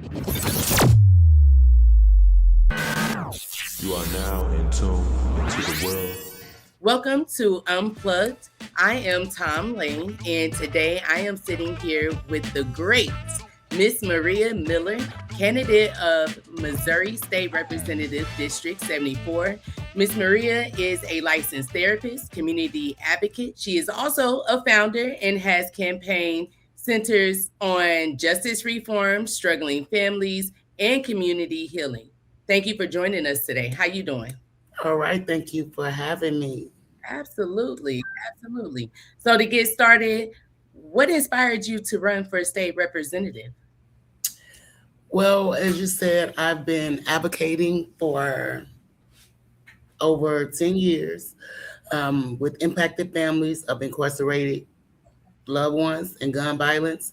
You are now in tune into the world. Welcome to Unplugged. I am Tom Lane, and today I am sitting here with the great Miss Maria Miller, candidate of Missouri State Representative District 74. Miss Maria is a licensed therapist, community advocate. She is also a founder and has campaigned centers on justice reform, struggling families, and community healing. Thank you for joining us today. How you doing? All right, thank you for having me. Absolutely, absolutely. So to get started, what inspired you to run for state representative? Well, as you said, I've been advocating for over 10 years with impacted families of incarcerated loved ones and gun violence.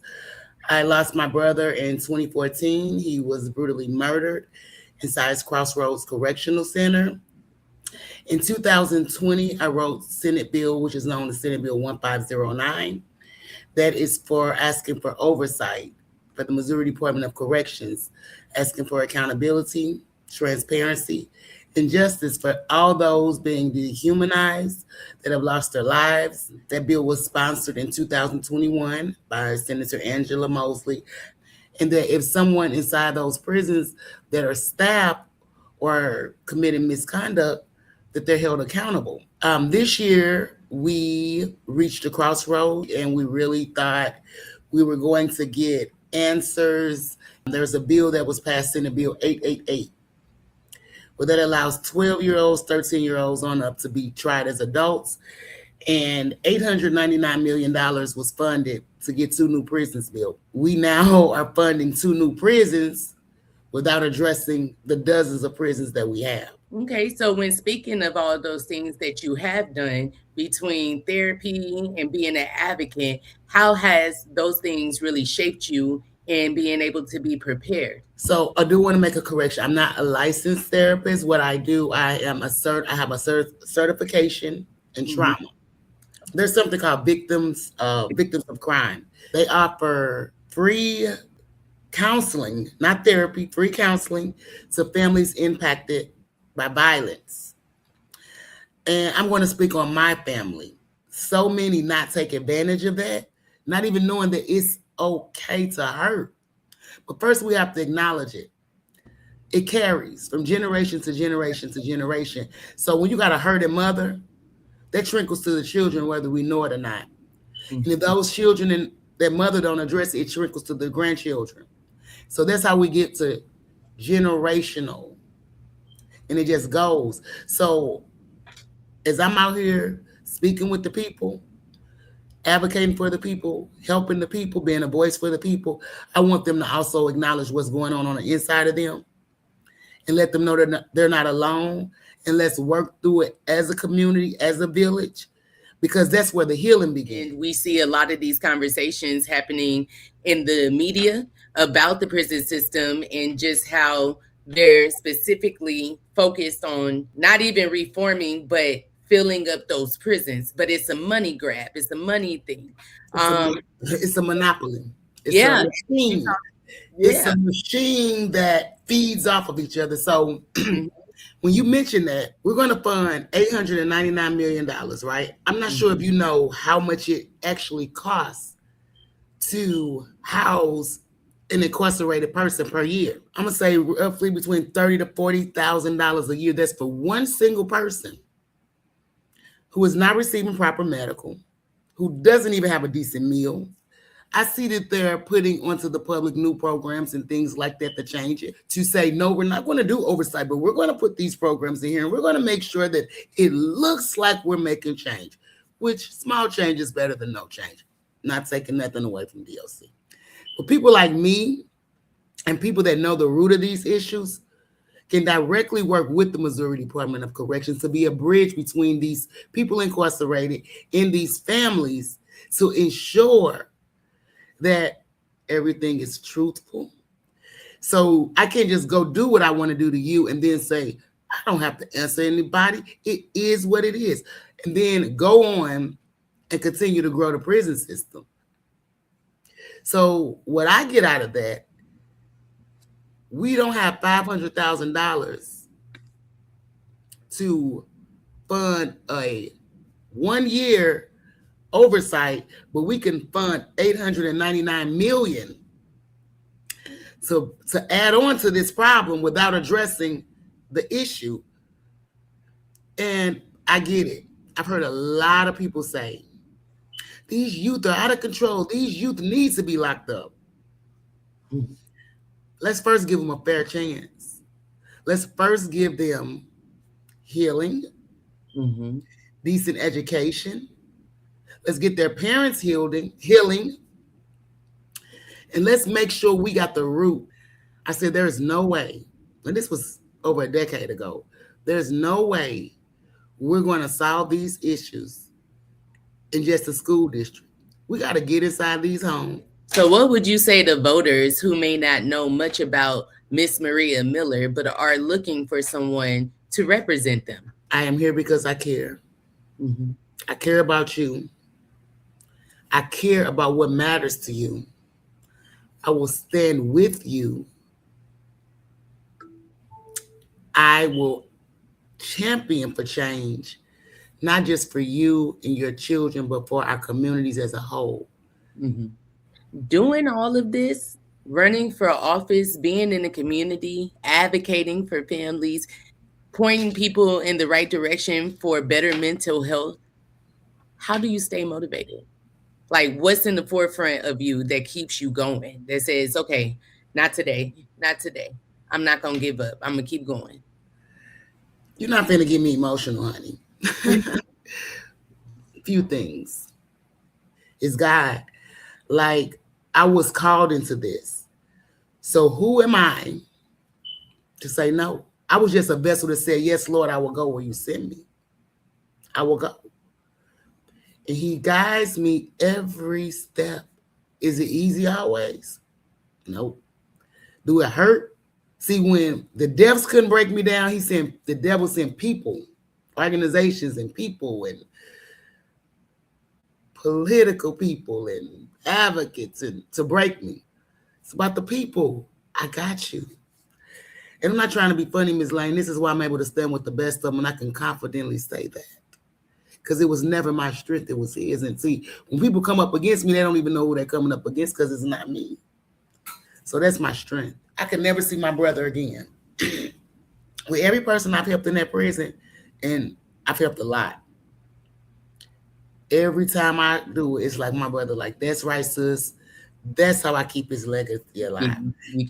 I lost my brother in 2014. He was brutally murdered inside Crossroads Correctional Center. In 2020, I wrote Senate Bill, which is known as Senate Bill 1509. That is for asking for oversight for the Missouri Department of Corrections, asking for accountability, transparency, and justice for all those being dehumanized that have lost their lives. That bill was sponsored in 2021 by Senator Angela Mosley. And that if someone inside those prisons that are staffed or committing misconduct, that they're held accountable. This year, we reached a crossroad and we really thought we were going to get answers. There's a bill that was passed, Senate Bill 888, where that allows 12-year-olds, 13-year-olds on up to be tried as adults. And $899 million was funded to get 2 new prisons built. We now are funding 2 new prisons without addressing the dozens of prisons that we have. Okay, so when speaking of all those things that you have done between therapy and being an advocate, how has those things really shaped you in being able to be prepared? So I do want to make a correction. I'm not a licensed therapist. What I do, I have a certification in trauma. There's something called victims of crime. They offer free counseling, not therapy, free counseling to families impacted by violence. And I'm going to speak on my family. So many not take advantage of that, not even knowing that it's okay to hurt. But first, we have to acknowledge it. It carries from generation to generation to generation. So when you got a hurting mother, that trickles to the children, whether we know it or not. And if those children and their mother don't address it, it trickles to the grandchildren. So that's how we get to generational. And it just goes. So as I'm out here speaking with the people, advocating for the people, helping the people, being a voice for the people, I want them to also acknowledge what's going on the inside of them and let them know they're not alone. And let's work through it as a community, as a village, because that's where the healing begins. And we see a lot of these conversations happening in the media about the prison system and just how they're specifically focused on not even reforming, but filling up those prisons. But it's a money grab. It's a money thing. It's a monopoly. It's Yeah. a machine. It's a machine that feeds off of each other. So when you mention that, we're going to fund $899 million, right? I'm not sure if you know how much it actually costs to house an incarcerated person per year. I'm gonna say roughly between $30,000 to $40,000 a year. That's for one single person who is not receiving proper medical, who doesn't even have a decent meal. I see that they're putting onto the public new programs and things like that to change it, to say, no, we're not going to do oversight, but we're going to put these programs in here and we're going to make sure that it looks like we're making change, which small change is better than no change. Not taking nothing away from DOC. But people like me and people that know the root of these issues can directly work with the Missouri Department of Corrections to be a bridge between these people incarcerated and these families to ensure that everything is truthful. So I can't just go do what I want to do to you and then say, I don't have to answer anybody. It is what it is. And then go on and continue to grow the prison system. So what I get out of that We don't have $500,000 to fund a 1 year oversight, but we can fund 899 million to add on to this problem without addressing the issue. And I get it. I've heard a lot of people say, these youth are out of control. These youth needs to be locked up. Let's first give them a fair chance. Let's first give them healing, decent education. Let's get their parents healing, and let's make sure we got the root. I said, there's no way, and this was over a decade ago, there's no way we're going to solve these issues in just a school district. We got to get inside these homes. So what would you say to voters who may not know much about Miss Maria Miller, but are looking for someone to represent them? I am here because I care. I care about you. I care about what matters to you. I will stand with you. I will champion for change, not just for you and your children, but for our communities as a whole. Doing all of this, running for office, being in the community, advocating for families, pointing people in the right direction for better mental health, how do you stay motivated? Like, what's in the forefront of you that keeps you going, that says, okay, not today, not today. I'm not going to give up. I'm going to keep going. You're not going to get me emotional, honey. Few things. It's God. Like, I was called into this. So who am I to say no? I was just a vessel that said, yes, Lord, I will go where you send me. I will go. And he guides me every step. Is it easy always? No. Do it hurt? See, when the devils couldn't break me down, the devil sent people, organizations and people and political people and advocates and to break me. It's about the people. I got you. And I'm not trying to be funny, Ms. Lane. This is why I'm able to stand with the best of them, and I can confidently say that. Because it was never my strength, it was his. And see, when people come up against me, they don't even know who they're coming up against because it's not me. So that's my strength. I could never see my brother again. With every person I've helped in that prison, and I've helped a lot. Every time I do it, it's like my brother, like, that's right, sis. That's how I keep his legacy alive.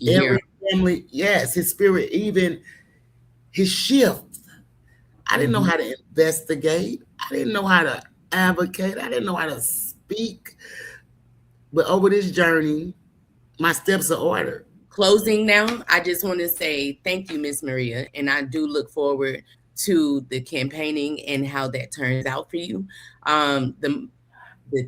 Every family, yes, his spirit, even his shift. I didn't know how to investigate. I didn't know how to advocate. I didn't know how to speak. But over this journey, my steps are ordered. Closing now, I just want to say thank you, Miss Maria. And I do look forward to the campaigning and how that turns out for you. The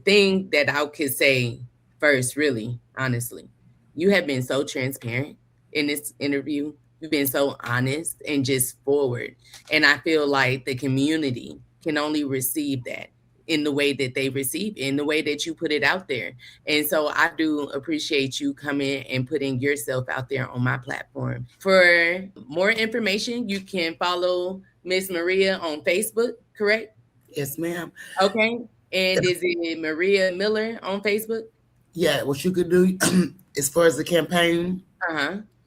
thing that I could say first, really, honestly, you have been so transparent in this interview. You've been so honest and just forward. And I feel like the community can only receive that in the way that they receive, in the way that you put it out there. And so I do appreciate you coming and putting yourself out there on my platform. For more information, you can follow Miss Maria on Facebook, correct? Yes, ma'am. Okay. And is it Maria Miller on Facebook? Yeah, what you could do as far as the campaign,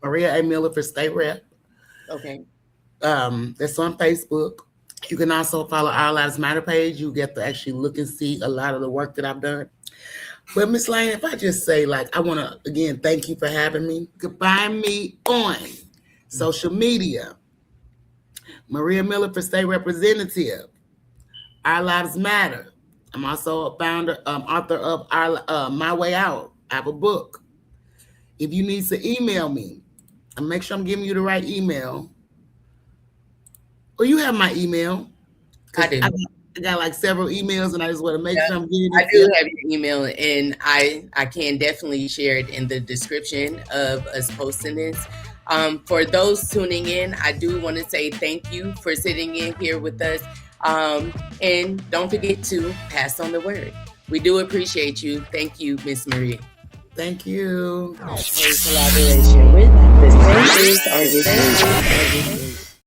Maria A. Miller for state rep. Okay. That's on Facebook. You can also follow Our Lives Matter page. You get to actually look and see a lot of the work that I've done. But Ms. Lane, if I just say, like, I want to, again, thank you for having me. You can find me on social media. Maria Miller for state representative. Our Lives Matter. I'm also a founder, author of My Way Out. I have a book. If you need to email me, and make sure I'm giving you the right email. Or you have my email. I do. I got like several emails, and I just want to make sure I'm getting it. I do have your email, and I can definitely share it in the description of us posting this. For those tuning in, I do want to say thank you for sitting in here with us. And don't forget to pass on the word. We do appreciate you. Thank you, Miss Maria. Thank you. In collaboration with the Stay safe.